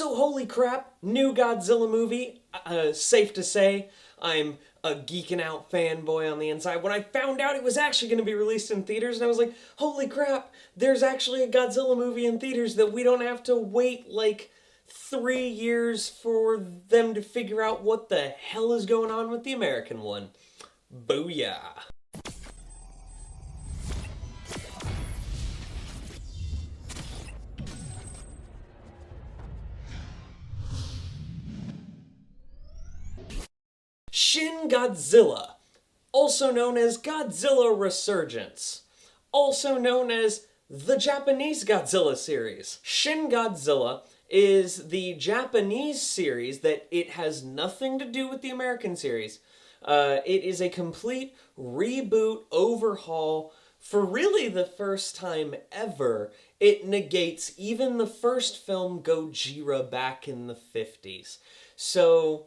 So holy crap, new Godzilla movie. Safe to say, I'm a geeking out fanboy on the inside. When I found out it was actually going to be released in theaters, and I was like, holy crap, there's actually a Godzilla movie in theaters that we don't have to wait like 3 years for them to figure out what the hell is going on with the American one. Booyah. Shin Godzilla, also known as Godzilla Resurgence, also known as the Japanese Godzilla series. Shin Godzilla is the Japanese series that it has nothing to do with the American series. It is a complete reboot, overhaul. For really the first time ever, it negates even the first film Gojira back in the 50s. So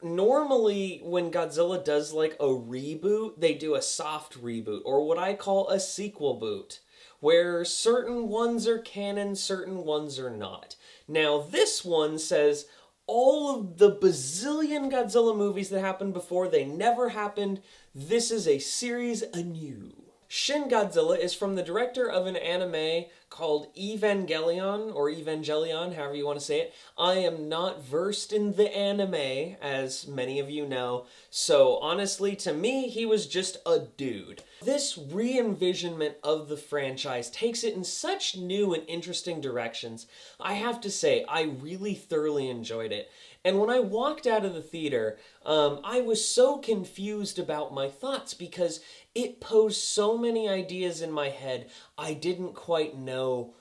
normally when Godzilla does like a reboot, they do a soft reboot, or what I call a sequel boot, where certain ones are canon, certain ones are not. Now this one says all of the bazillion Godzilla movies that happened before, they never happened. This is a series anew. Shin Godzilla is from the director of an anime called Evangelion, or Evangelion, however you want to say it. I am not versed in the anime, as many of you know, so honestly, to me, he was just a dude. This re-envisionment of the franchise takes it in such new and interesting directions. I have to say, I really thoroughly enjoyed it. And when I walked out of the theater, I was so confused about my thoughts because it posed so many ideas in my head, I didn't quite know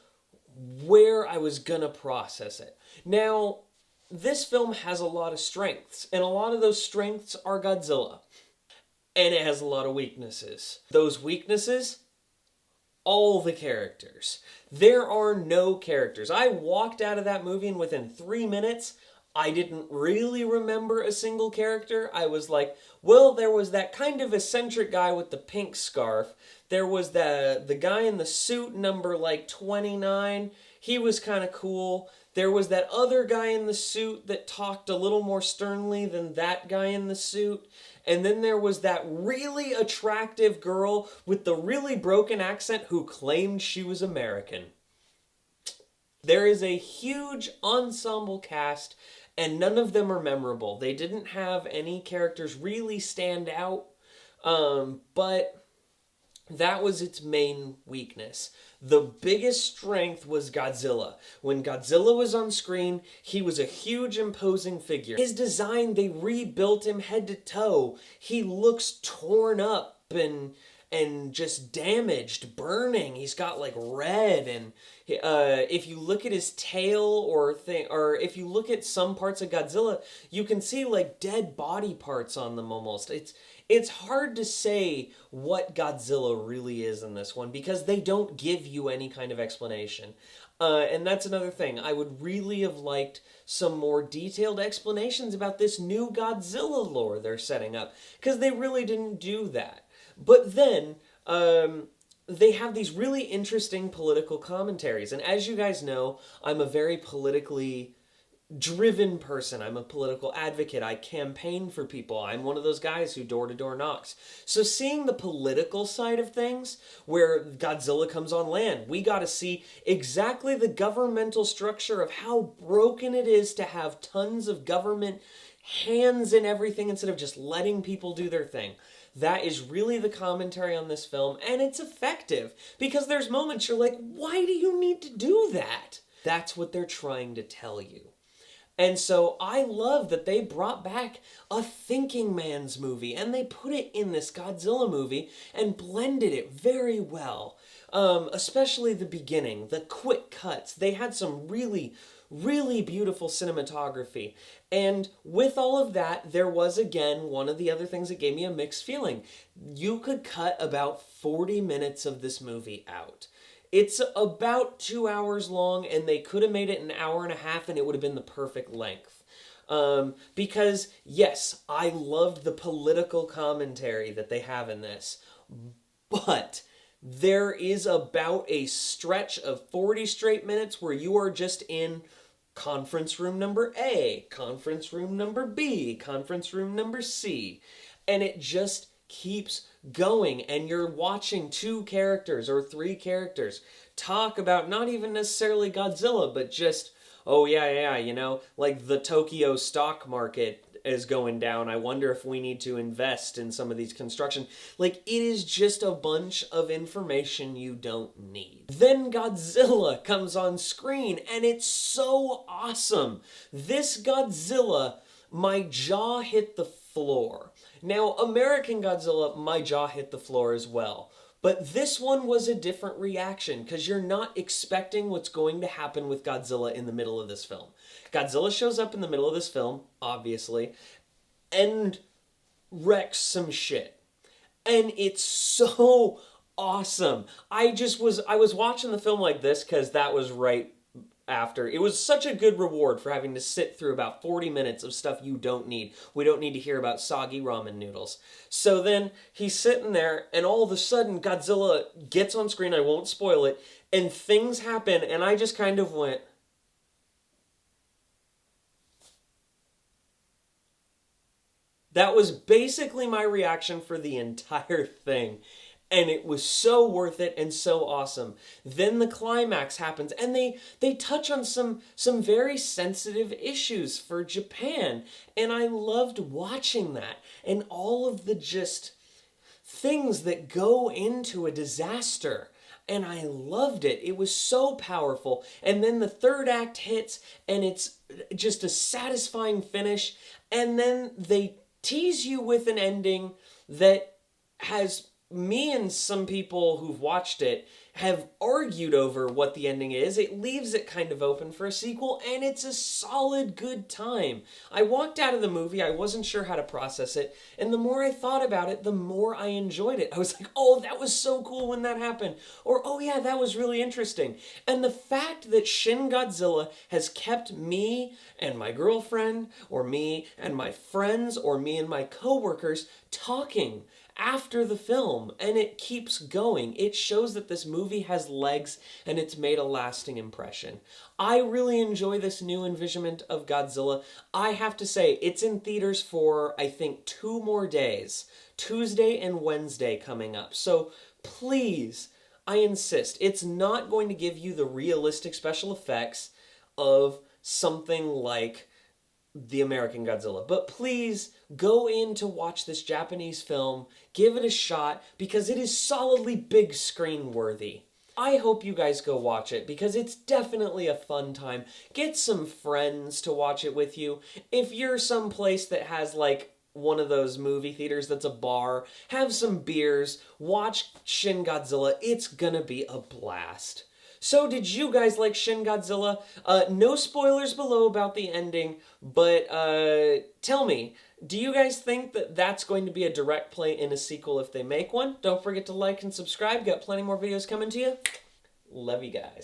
where I was gonna process it. Now, this film has a lot of strengths, and a lot of those strengths are Godzilla. And it has a lot of weaknesses. Those weaknesses, all the characters. There are no characters. I walked out of that movie and within 3 minutes, I didn't really remember a single character. I was like, well, there was that kind of eccentric guy with the pink scarf. There was the guy in the suit, number like 29. He was kind of cool. There was that other guy in the suit that talked a little more sternly than that guy in the suit. And then there was that really attractive girl with the really broken accent who claimed she was American. There is a huge ensemble cast, and none of them are memorable. They didn't have any characters really stand out, but that was its main weakness. The biggest strength was Godzilla. When Godzilla was on screen, he was a huge, imposing figure. His design, they rebuilt him head to toe. He looks torn up and just damaged, burning. He's got like red, and if you look at his tail or if you look at some parts of Godzilla, you can see like dead body parts on them almost. It's hard to say what Godzilla really is in this one because they don't give you any kind of explanation. And that's another thing. I would really have liked some more detailed explanations about this new Godzilla lore they're setting up, because they really didn't do that. But then, they have these really interesting political commentaries. And as you guys know, I'm a very politically driven person. I'm a political advocate. I campaign for people. I'm one of those guys who door-to-door knocks. So seeing the political side of things, where Godzilla comes on land, we got to see exactly the governmental structure of how broken it is to have tons of government hands in everything instead of just letting people do their thing. That is really the commentary on this film, and it's effective, because there's moments you're like, why do you need to do that? That's what they're trying to tell you. And so I love that they brought back a thinking man's movie, and they put it in this Godzilla movie and blended it very well. Especially the beginning, the quick cuts. They had some really beautiful cinematography. And with all of that, there was, again, one of the other things that gave me a mixed feeling. You could cut about 40 minutes of this movie out. It's about 2 hours long, and they could have made it an hour and a half, and it would have been the perfect length. Because, yes, I loved the political commentary that they have in this, but there is about a stretch of 40 straight minutes where you are just in conference room number A, conference room number B, conference room number C. And it just keeps going, and you're watching two characters or three characters talk about not even necessarily Godzilla, but just, oh yeah, you know, like the Tokyo stock market is going down. I wonder if we need to invest in some of these construction. Like, it is just a bunch of information you don't need. Then Godzilla comes on screen, and it's so awesome. This Godzilla, my jaw hit the floor. Now, American Godzilla, my jaw hit the floor as well. But this one was a different reaction because you're not expecting what's going to happen with Godzilla in the middle of this film. Godzilla shows up in the middle of this film, obviously, and wrecks some shit. And it's so awesome. I was watching the film like this because that was right after. It was such a good reward for having to sit through about 40 minutes of stuff you don't need. We don't need to hear about soggy ramen noodles. So then he's sitting there, and all of a sudden Godzilla gets on screen. I won't spoil it, and things happen, and I just kind of went, that was basically my reaction for the entire thing. And it was so worth it and so awesome. Then the climax happens, and they touch on some very sensitive issues for Japan. And I loved watching that. And all of the just things that go into a disaster. And I loved it. It was so powerful. And then the third act hits, and it's just a satisfying finish. And then they tease you with an ending that has me and some people who've watched it have argued over what the ending is. It leaves it kind of open for a sequel, and it's a solid good time. I walked out of the movie, I wasn't sure how to process it, and the more I thought about it, the more I enjoyed it. I was like, oh, that was so cool when that happened. Or, oh yeah, that was really interesting. And the fact that Shin Godzilla has kept me and my girlfriend, or me and my friends, or me and my coworkers talking after the film, and it keeps going. It shows that this movie has legs, and it's made a lasting impression. I really enjoy this new envisionment of Godzilla. I have to say, it's in theaters for, I think, 2 more days. Tuesday and Wednesday coming up. So please, I insist, it's not going to give you the realistic special effects of something like the American Godzilla. But please go in to watch this Japanese film, give it a shot, because it is solidly big screen worthy. I hope you guys go watch it, because it's definitely a fun time. Get some friends to watch it with you. If you're someplace that has like one of those movie theaters that's a bar, have some beers, watch Shin Godzilla. It's gonna be a blast. So did you guys like Shin Godzilla? No spoilers below about the ending, but tell me, do you guys think that that's going to be a direct play in a sequel if they make one? Don't forget to like and subscribe. Got plenty more videos coming to you. Love you guys.